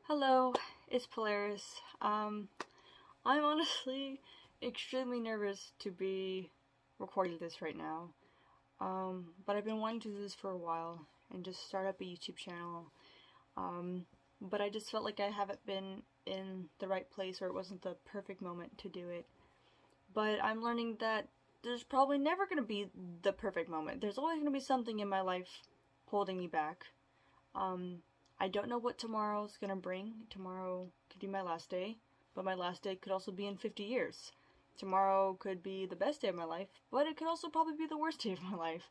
Hello, it's Polaris. I'm honestly extremely nervous to be recording this right now. But I've been wanting to do this for a while and just start up a YouTube channel. But I just felt like I haven't been in the right place, or it wasn't the perfect moment to do it. But I'm learning that there's probably never going to be the perfect moment. There's always going to be something in my life holding me back. I don't know what tomorrow's gonna bring. Tomorrow could be my last day, but my last day could also be in 50 years. Tomorrow could be the best day of my life, but it could also probably be the worst day of my life.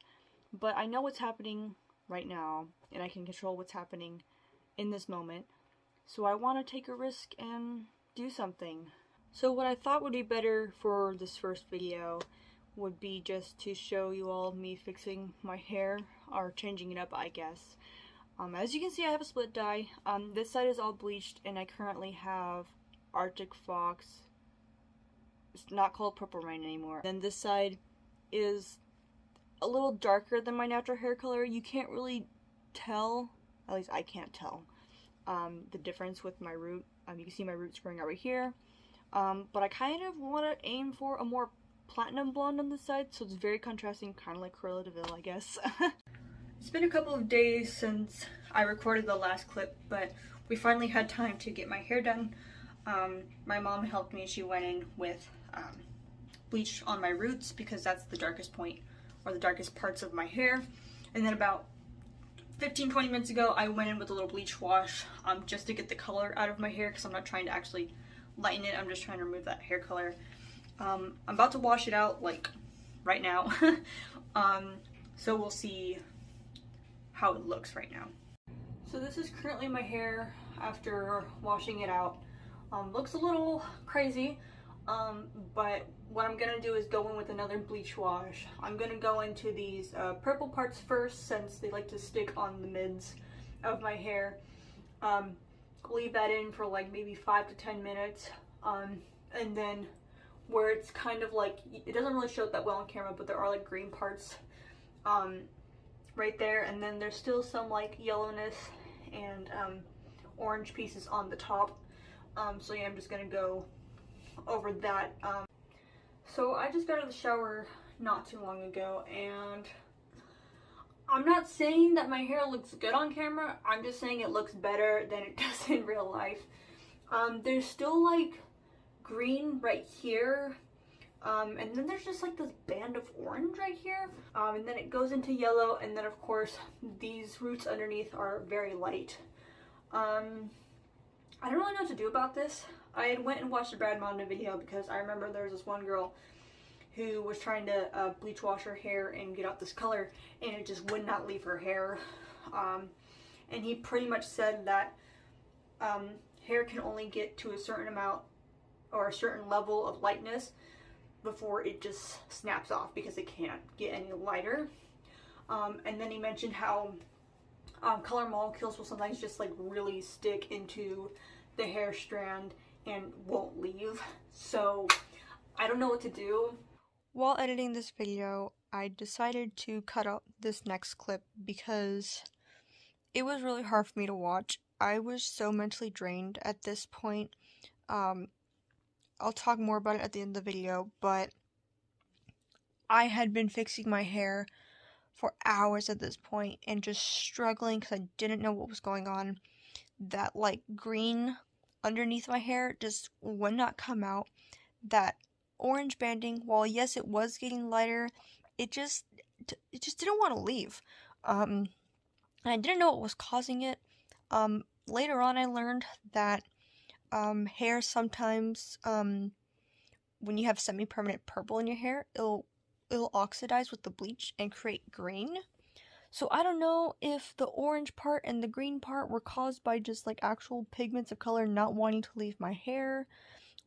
But I know what's happening right now, and I can control what's happening in this moment. So I want to take a risk and do something. So what I thought would be better for this first video would be just to show you all me fixing my hair, or changing it up, I guess. As you can see, I have a split dye. This side is all bleached, and I currently have Arctic Fox. It's not called Purple Rain anymore. Then this side is a little darker than my natural hair color. You can't really tell, at least I can't tell, the difference with my root. You can see my roots growing out right here. But I kind of want to aim for a more platinum blonde on this side, so it's very contrasting, kind of like Cruella de Vil, I guess. It's been a couple of days since I recorded the last clip, but we finally had time to get my hair done. My mom helped me. She went in with bleach on my roots because that's the darkest point, or the darkest parts of my hair. And then about 15-20 minutes ago, I went in with a little bleach wash just to get the color out of my hair, because I'm not trying to actually lighten it. I'm just trying to remove that hair color. I'm about to wash it out, like, right now. So we'll see how it looks right now. So this is currently my hair after washing it out. Looks a little crazy, but what I'm gonna do is go in with another bleach wash. I'm gonna go into these purple parts first, since they like to stick on the mids of my hair. Leave that in for like maybe 5 to 10 minutes, and then where it's kind of like, it doesn't really show that well on camera, but there are like green parts right there, and then there's still some like yellowness and orange pieces on the top. So yeah, I'm just gonna go over that. So I just got out of the shower not too long ago, and I'm not saying that my hair looks good on camera, I'm just saying it looks better than it does in real life. There's still like green right here, and then there's just like this band of orange right here, and then it goes into yellow, and then of course these roots underneath are very light. I don't really know what to do about this. I had went and watched a Brad Mondo video because I remember there was this one girl who was trying to bleach wash her hair and get out this color, and it just would not leave her hair. And he pretty much said that hair can only get to a certain amount or a certain level of lightness before it just snaps off, because it can't get any lighter. And then he mentioned how color molecules will sometimes just like really stick into the hair strand and won't leave. So I don't know what to do. While editing this video, I decided to cut out this next clip because it was really hard for me to watch. I was so mentally drained at this point. I'll talk more about it at the end of the video, but I had been fixing my hair for hours at this point and just struggling because I didn't know what was going on. That like green underneath my hair just would not come out. That orange banding, while yes it was getting lighter, it just didn't want to leave. And I didn't know what was causing it. Later on I learned that hair sometimes, when you have semi-permanent purple in your hair, it'll oxidize with the bleach and create green. So I don't know if the orange part and the green part were caused by just like actual pigments of color not wanting to leave my hair,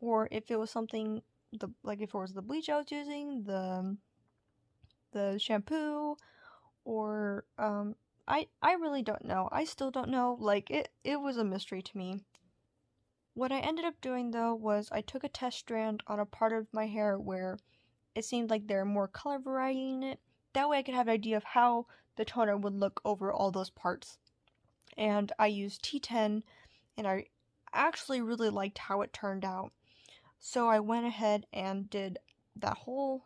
or if it was something, if it was the bleach I was using, the shampoo, or I really don't know. I still don't know. Like, it was a mystery to me. What I ended up doing though was I took a test strand on a part of my hair where it seemed like there were more color variety in it. That way I could have an idea of how the toner would look over all those parts. And I used T10, and actually really liked how it turned out. So I went ahead and did that whole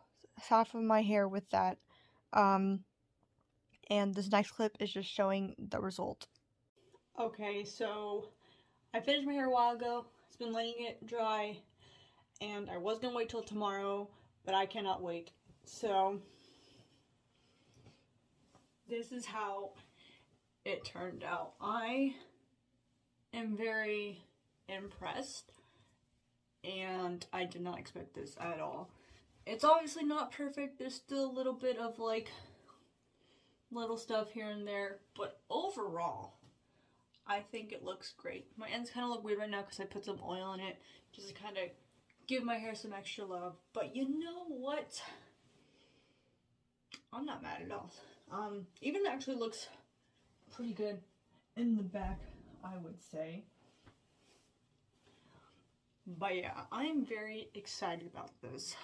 half of my hair with that. And this next clip is just showing the result. Okay, so I finished my hair a while ago. It's been letting it dry, and I was gonna wait till tomorrow, but I cannot wait. So this is how it turned out. I am very impressed, and I did not expect this at all. It's obviously not perfect. There's still a little bit of like little stuff here and there, but overall I think it looks great. My ends kind of look weird right now because I put some oil in it just to kind of give my hair some extra love. But you know what? I'm not mad at all. Even actually looks pretty good in the back, I would say. But yeah, I'm very excited about this.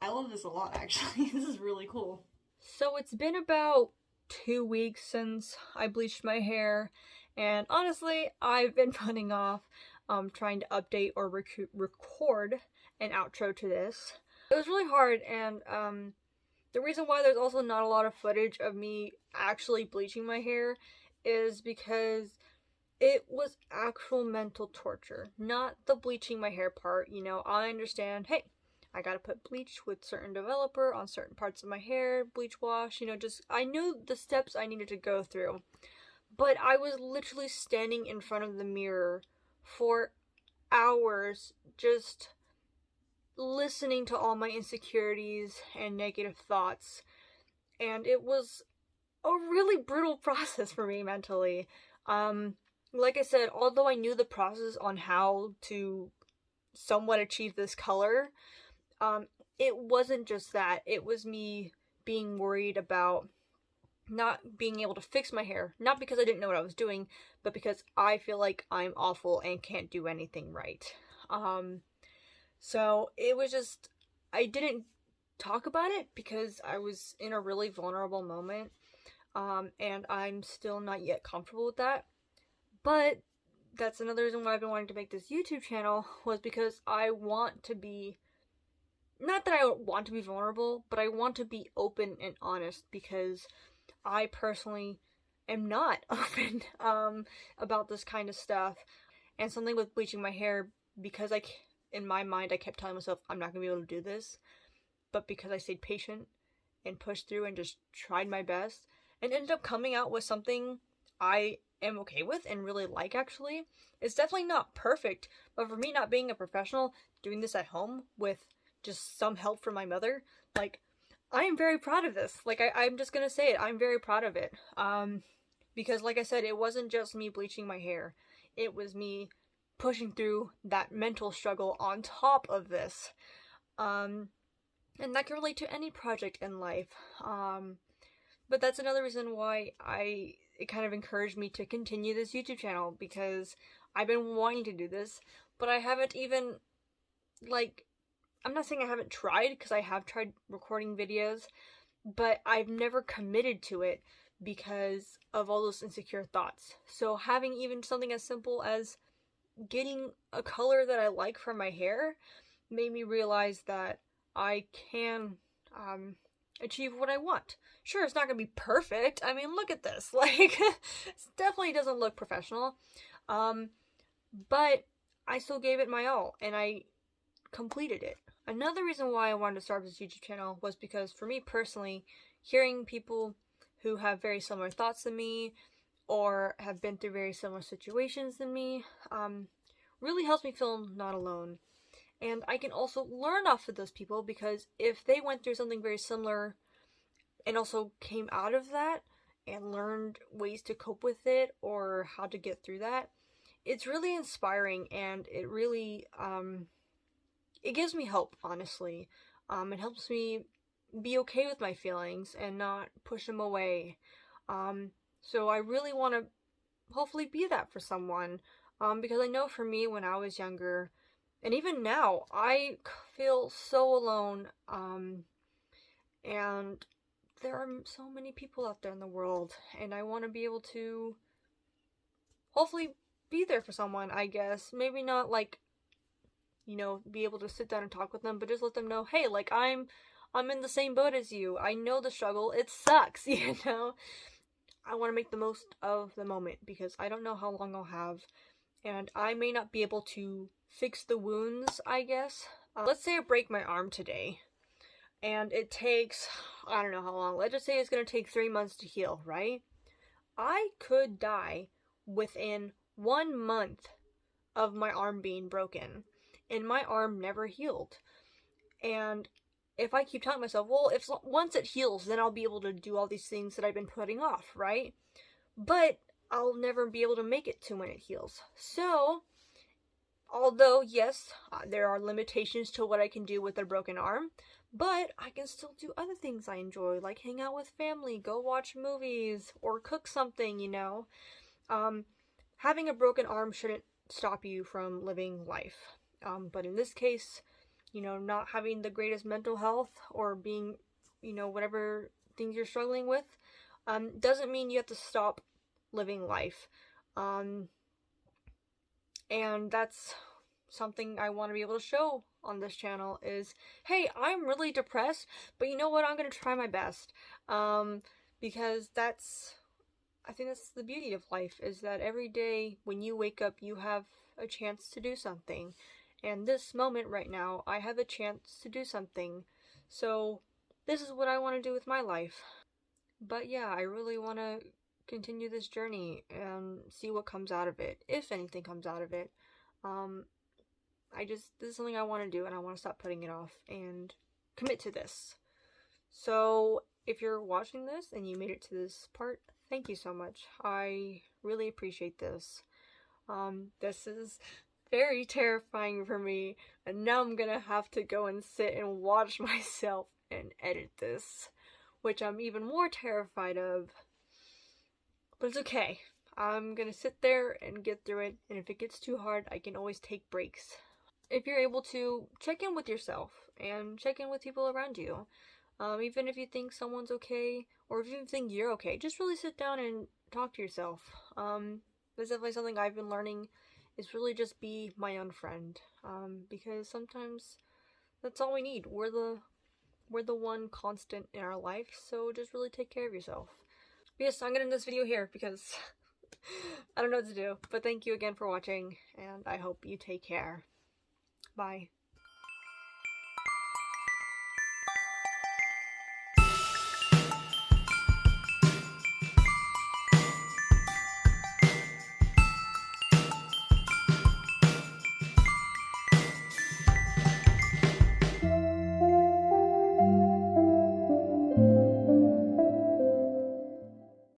I love this a lot, actually. This is really cool. So it's been about 2 weeks since I bleached my hair, and honestly, I've been putting off trying to update or record an outro to this. It was really hard, and the reason why there's also not a lot of footage of me actually bleaching my hair is because it was actual mental torture, not the bleaching my hair part. You know, I understand, hey, I gotta put bleach with certain developer on certain parts of my hair, bleach wash, you know, just, I knew the steps I needed to go through. But I was literally standing in front of the mirror for hours, just listening to all my insecurities and negative thoughts. And it was a really brutal process for me mentally. Like I said, although I knew the process on how to somewhat achieve this color, it wasn't just that. It was me being worried about not being able to fix my hair. Not because I didn't know what I was doing, but because I feel like I'm awful and can't do anything right. So it was just, I didn't talk about it because I was in a really vulnerable moment. And I'm still not yet comfortable with that. But that's another reason why I've been wanting to make this YouTube channel, was because I want to be, not that I want to be vulnerable, but I want to be open and honest, because I personally am not open about this kind of stuff. And something with bleaching my hair, because in my mind I kept telling myself I'm not gonna be able to do this, but because I stayed patient and pushed through and just tried my best and ended up coming out with something I am okay with and really like, actually. It's definitely not perfect, but for me, not being a professional, doing this at home with just some help from my mother, like, I am very proud of this. Like, I'm just gonna say it, I'm very proud of it. Because like I said, it wasn't just me bleaching my hair. It was me pushing through that mental struggle on top of this. And that can relate to any project in life. But that's another reason why it kind of encouraged me to continue this YouTube channel, because I've been wanting to do this, but I haven't even, like, I'm not saying I haven't tried, because I have tried recording videos, but I've never committed to it because of all those insecure thoughts. So having even something as simple as getting a color that I like for my hair made me realize that I can achieve what I want. Sure, it's not gonna be perfect. I mean, look at this. Like, it definitely doesn't look professional. But I still gave it my all, and I completed it. Another reason why I wanted to start this YouTube channel was because, for me personally, hearing people who have very similar thoughts than me, or have been through very similar situations than me, really helps me feel not alone. And I can also learn off of those people, because if they went through something very similar and also came out of that and learned ways to cope with it or how to get through that, it's really inspiring, and it really, it gives me hope, honestly. It helps me be okay with my feelings and not push them away. So I really want to hopefully be that for someone, because I know for me, when I was younger, and even now, I feel so alone, and there are so many people out there in the world, and I want to be able to hopefully be there for someone, I guess. Maybe not like, you know, be able to sit down and talk with them, but just let them know, hey, like I'm in the same boat as you. I know the struggle. It sucks, you know. I want to make the most of the moment because I don't know how long I'll have, and I may not be able to fix the wounds, I guess. Let's say I break my arm today, and it takes, I don't know how long. Let's just say it's going to take 3 months to heal, right? I could die within 1 month of my arm being broken, and my arm never healed. And if I keep telling myself, well, if once it heals, then I'll be able to do all these things that I've been putting off, right? But I'll never be able to make it to when it heals. So, although, yes, there are limitations to what I can do with a broken arm, but I can still do other things I enjoy, like hang out with family, go watch movies, or cook something, you know. Having a broken arm shouldn't stop you from living life. But in this case, you know, not having the greatest mental health or being, you know, whatever things you're struggling with, doesn't mean you have to stop living life. And that's something I want to be able to show on this channel is, hey, I'm really depressed, but you know what? I'm going to try my best. Because I think that's the beauty of life, is that every day when you wake up, you have a chance to do something. And this moment right now, I have a chance to do something. So this is what I want to do with my life. But yeah, I really want to continue this journey and see what comes out of it, if anything comes out of it. This is something I want to do, and I want to stop putting it off and commit to this. So if you're watching this and you made it to this part, thank you so much. I really appreciate this. This is very terrifying for me, and now I'm gonna have to go and sit and watch myself and edit this, which I'm even more terrified of. But it's okay. I'm gonna sit there and get through it, and if it gets too hard, I can always take breaks. If you're able to, check in with yourself and check in with people around you. Even if you think someone's okay, or if you think you're okay, just really sit down and talk to yourself. That's definitely something I've been learning, is really just be my own friend. Because sometimes that's all we need. We're the one constant in our life, so just really take care of yourself. But yes, I'm gonna end this video here because I don't know what to do. But thank you again for watching, and I hope you take care. Bye.